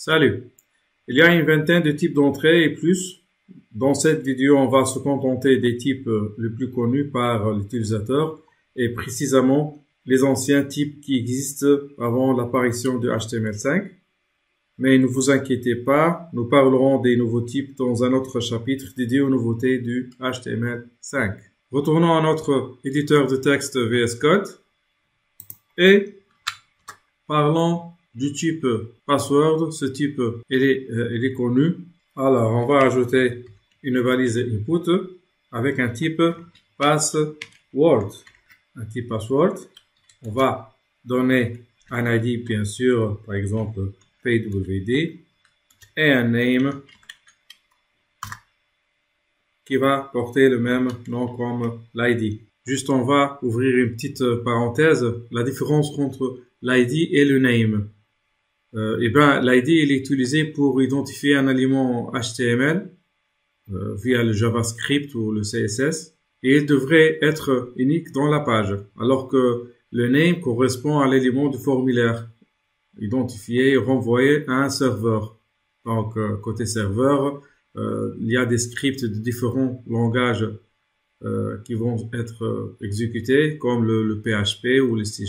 Salut! Il y a une vingtaine de types d'entrées et plus. Dans cette vidéo, on va se contenter des types les plus connus par l'utilisateur et précisément les anciens types qui existent avant l'apparition de HTML5. Mais ne vous inquiétez pas, nous parlerons des nouveaux types dans un autre chapitre dédié aux nouveautés du HTML5. Retournons à notre éditeur de texte VS Code et parlons du type password. Ce type, il est connu. Alors, on va ajouter une valise input avec un type password. Un type password. On va donner un ID, bien sûr, par exemple, pwd, et un name qui va porter le même nom comme l'ID. Juste, on va ouvrir une petite parenthèse. La différence entre l'ID et le name. L'ID il est utilisé pour identifier un élément HTML via le JavaScript ou le CSS et il devrait être unique dans la page, alors que le name correspond à l'élément du formulaire identifié et renvoyé à un serveur. Donc, côté serveur, il y a des scripts de différents langages qui vont être exécutés, comme le PHP ou le C#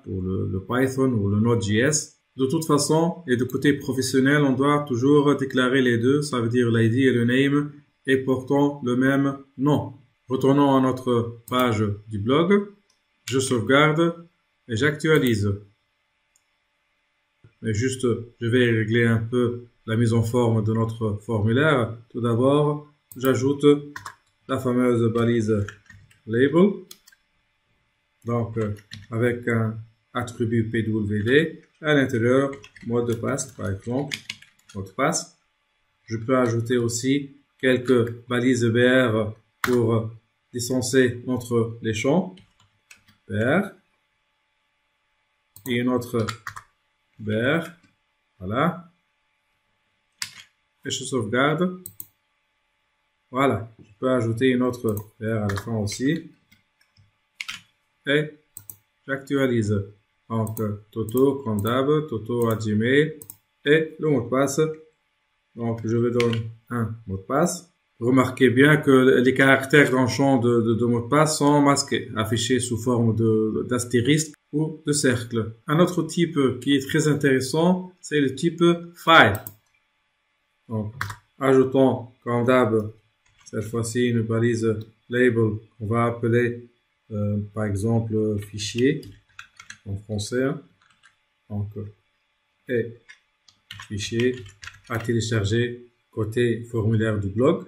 ou le Python ou le Node.js. De toute façon, et de côté professionnel, on doit toujours déclarer les deux, ça veut dire l'ID et le name, et portant le même nom. Retournons à notre page du blog. Je sauvegarde et j'actualise. Mais juste, je vais régler un peu la mise en forme de notre formulaire. Tout d'abord, j'ajoute la fameuse balise label. Donc, avec un attribut pwd. À l'intérieur, mot de passe, par exemple, mot de passe. Je peux ajouter aussi quelques balises BR pour licencer entre les champs. BR. Et une autre BR. Voilà. Et je sauvegarde. Voilà. Je peux ajouter une autre BR à la fin aussi. Et j'actualise. Donc, Toto, comme d'hab, Toto à Gmail et le mot de passe. Donc, je vais donner un mot de passe. Remarquez bien que les caractères dans le champ de mot de passe sont masqués, affichés sous forme d'astérisque ou de cercle. Un autre type qui est très intéressant, c'est le type file. Donc, ajoutons, comme d'hab, cette fois-ci une balise label qu'on va appeler, par exemple, fichier. En français, donc, et fichier à télécharger côté formulaire du blog,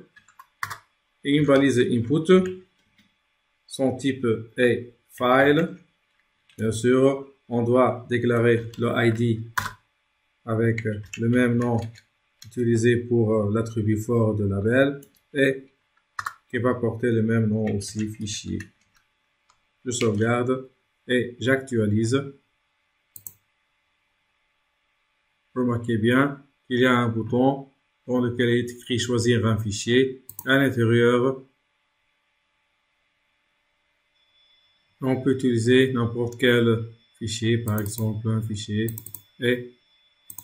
et une balise input, son type est file. Bien sûr, on doit déclarer le ID avec le même nom utilisé pour l'attribut fort de label et qui va porter le même nom aussi, fichier. Je sauvegarde et j'actualise. Remarquez bien qu'il y a un bouton dans lequel il est écrit choisir un fichier. À l'intérieur, on peut utiliser n'importe quel fichier, par exemple un fichier, et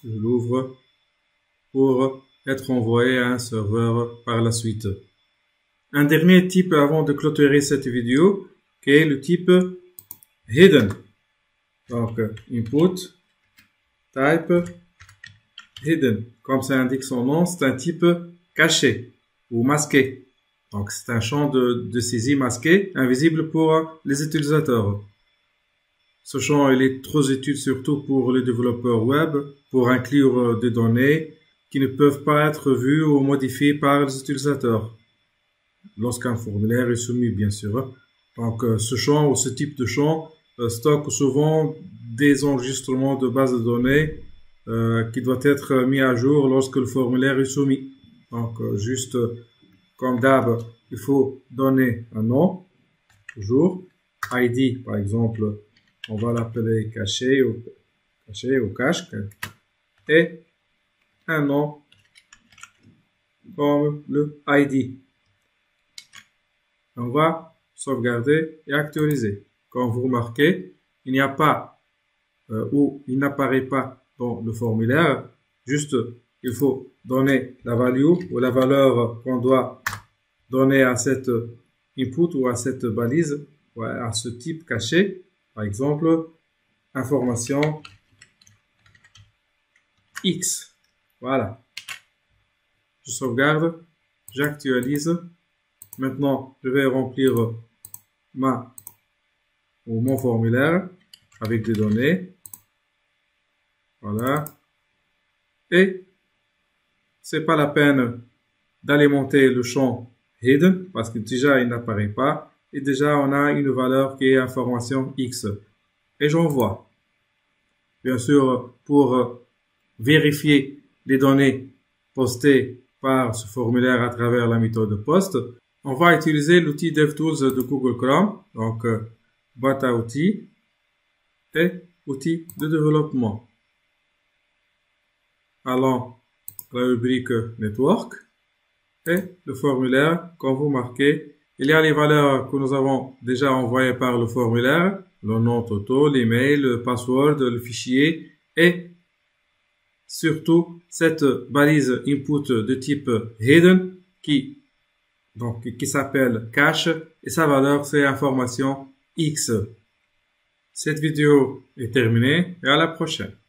je l'ouvre pour être envoyé à un serveur par la suite. Un dernier type avant de clôturer cette vidéo, qui est le type hidden. Donc, input, type, hidden. Comme ça indique son nom, c'est un type caché ou masqué. Donc, c'est un champ de saisie masqué, invisible pour les utilisateurs. Ce champ, il est trop utile surtout pour les développeurs web, pour inclure des données qui ne peuvent pas être vues ou modifiées par les utilisateurs. Lorsqu'un formulaire est soumis, bien sûr. Donc, ce champ ou ce type de champ stocke souvent des enregistrements de bases de données qui doivent être mis à jour lorsque le formulaire est soumis. Donc, juste comme d'hab, il faut donner un nom, toujours. ID, par exemple, on va l'appeler caché ou cache. Et un nom comme le ID. On va sauvegarder et actualiser. Comme vous remarquez, il n'y a pas ou il n'apparaît pas dans le formulaire Juste, il faut donner la value ou la valeur qu'on doit donner à cette input ou à cette balise ou à ce type caché. Par exemple, information X. Voilà. Je sauvegarde, j'actualise. Maintenant, je vais remplir mon formulaire avec des données. Voilà. Et c'est pas la peine d'alimenter le champ hidden parce que déjà il n'apparaît pas. Et déjà on a une valeur qui est information X. Et j'envoie. Bien sûr, pour vérifier les données postées par ce formulaire à travers la méthode POST, on va utiliser l'outil DevTools de Google Chrome. Donc, boîte à outils et outils de développement. Allons à la rubrique Network et le formulaire, quand vous marquez, il y a les valeurs que nous avons déjà envoyées par le formulaire, le nom total, l'email, le password, le fichier et surtout cette balise input de type hidden qui s'appelle cache et sa valeur c'est information X. Cette vidéo est terminée et à la prochaine.